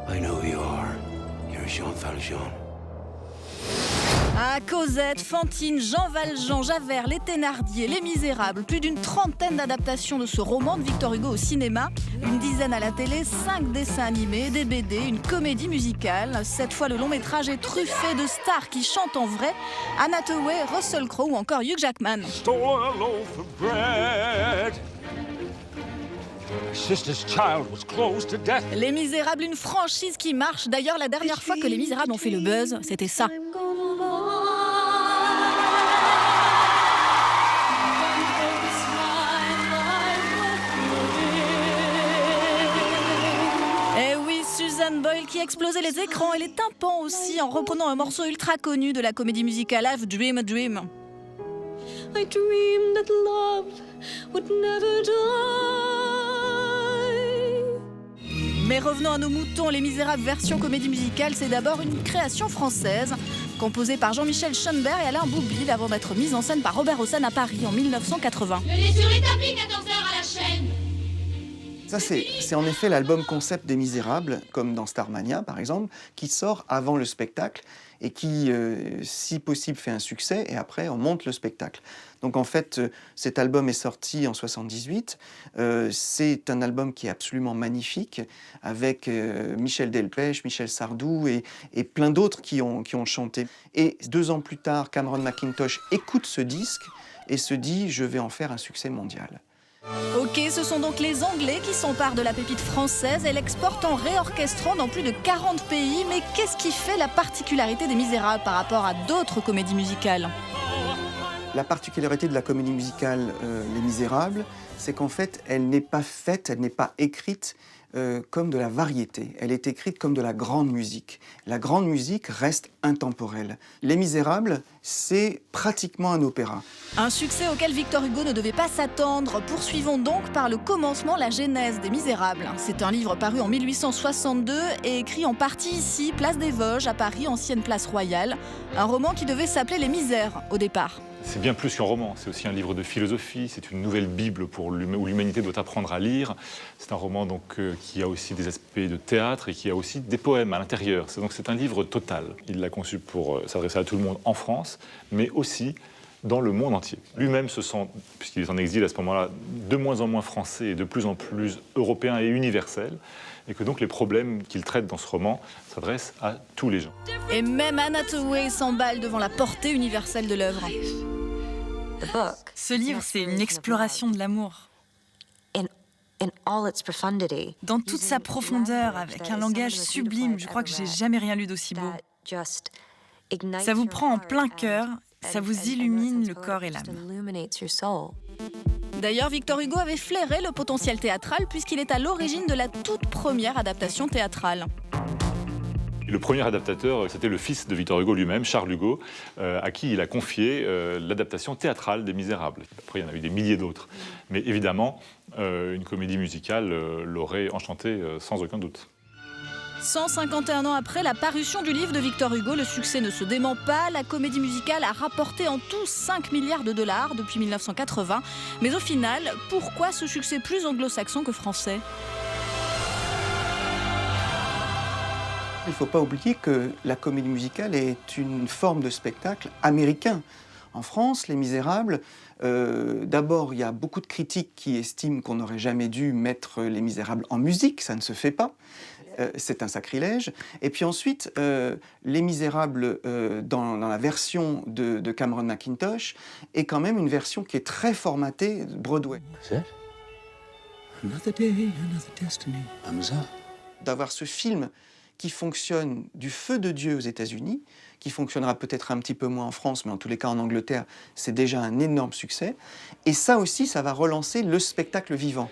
I know who you are. You're Jean Valjean. Ah, Cosette, Fantine, Jean Valjean, Javert, Les Thénardier, Les Misérables, plus d'une trentaine d'adaptations de ce roman de Victor Hugo au cinéma, une dizaine à la télé, 5 dessins animés, des BD, une comédie musicale. Cette fois, le long métrage est truffé de stars qui chantent en vrai, Anne Hathaway, Russell Crowe ou encore Hugh Jackman. Stole a loaf of bread. My sister's child was close to death. Les Misérables, une franchise qui marche. D'ailleurs, la dernière fois que Les Misérables ont fait le buzz, c'était ça. Eh oui, Susan Boyle qui explosait les écrans et les tympans aussi en reprenant un morceau ultra connu de la comédie musicale I've Dreamed a Dream. I dreamed that love would never die. Mais revenons à nos moutons, Les Misérables version comédie musicale, c'est d'abord une création française, composée par Jean-Michel Schoenberg et Alain Boublil avant d'être mise en scène par Robert Hossein à Paris en 1980. Je l'ai sur l'établi, 14h à la chaîne. Ça, c'est en effet l'album concept des Misérables, comme dans Starmania par exemple, qui sort avant le spectacle et qui, si possible, fait un succès et après on monte le spectacle. Donc en fait, cet album est sorti en 78. C'est un album qui est absolument magnifique, avec Michel Delpech, Michel Sardou et plein d'autres qui ont chanté. Et 2 ans plus tard, Cameron Mackintosh écoute ce disque et se dit « je vais en faire un succès mondial ». Ok, ce sont donc les Anglais qui s'emparent de la pépite française et l'exportent en réorchestrant dans plus de 40 pays. Mais qu'est-ce qui fait la particularité des Misérables par rapport à d'autres comédies musicales ? La particularité de la comédie musicale Les Misérables, c'est qu'en fait, elle n'est pas faite, elle n'est pas écrite comme de la variété. Elle est écrite comme de la grande musique. La grande musique reste intemporelle. Les Misérables, c'est pratiquement un opéra. Un succès auquel Victor Hugo ne devait pas s'attendre. Poursuivons donc par le commencement, la genèse des Misérables. C'est un livre paru en 1862 et écrit en partie ici, place des Vosges, à Paris, ancienne place royale. Un roman qui devait s'appeler Les Misères au départ. C'est bien plus qu'un roman, c'est aussi un livre de philosophie, c'est une nouvelle Bible où l'humanité doit apprendre à lire. C'est un roman donc, qui a aussi des aspects de théâtre et qui a aussi des poèmes à l'intérieur. Donc c'est un livre total. Il l'a conçu pour s'adresser à tout le monde en France, mais aussi dans le monde entier. Lui-même se sent, puisqu'il est en exil à ce moment-là, de moins en moins français et de plus en plus européen et universel, et que donc les problèmes qu'il traite dans ce roman s'adressent à tous les gens. Et même Anne Hathaway s'emballe devant la portée universelle de l'œuvre. Ce livre, c'est une exploration de l'amour. Dans toute sa profondeur, avec un langage sublime, je crois que j'ai jamais rien lu d'aussi beau. Ça vous prend en plein cœur, ça vous illumine le corps et l'âme. D'ailleurs, Victor Hugo avait flairé le potentiel théâtral puisqu'il est à l'origine de la toute première adaptation théâtrale. Le premier adaptateur, c'était le fils de Victor Hugo lui-même, Charles Hugo, à qui il a confié l'adaptation théâtrale des Misérables. Après, il y en a eu des milliers d'autres. Mais évidemment, une comédie musicale l'aurait enchanté sans aucun doute. 151 ans après la parution du livre de Victor Hugo, le succès ne se dément pas. La comédie musicale a rapporté en tout 5 milliards de dollars depuis 1980. Mais au final, pourquoi ce succès plus anglo-saxon que français ? Il ne faut pas oublier que la comédie musicale est une forme de spectacle américain. En France, Les Misérables, d'abord, il y a beaucoup de critiques qui estiment qu'on n'aurait jamais dû mettre Les Misérables en musique, ça ne se fait pas. C'est un sacrilège. Et puis ensuite, Les Misérables, dans la version de Cameron Mackintosh, est quand même une version qui est très formatée Broadway. Another day, another destiny. D'avoir ce film qui fonctionne du feu de Dieu aux États-Unis, qui fonctionnera peut-être un petit peu moins en France, mais en tous les cas en Angleterre, c'est déjà un énorme succès. Et ça aussi, ça va relancer le spectacle vivant.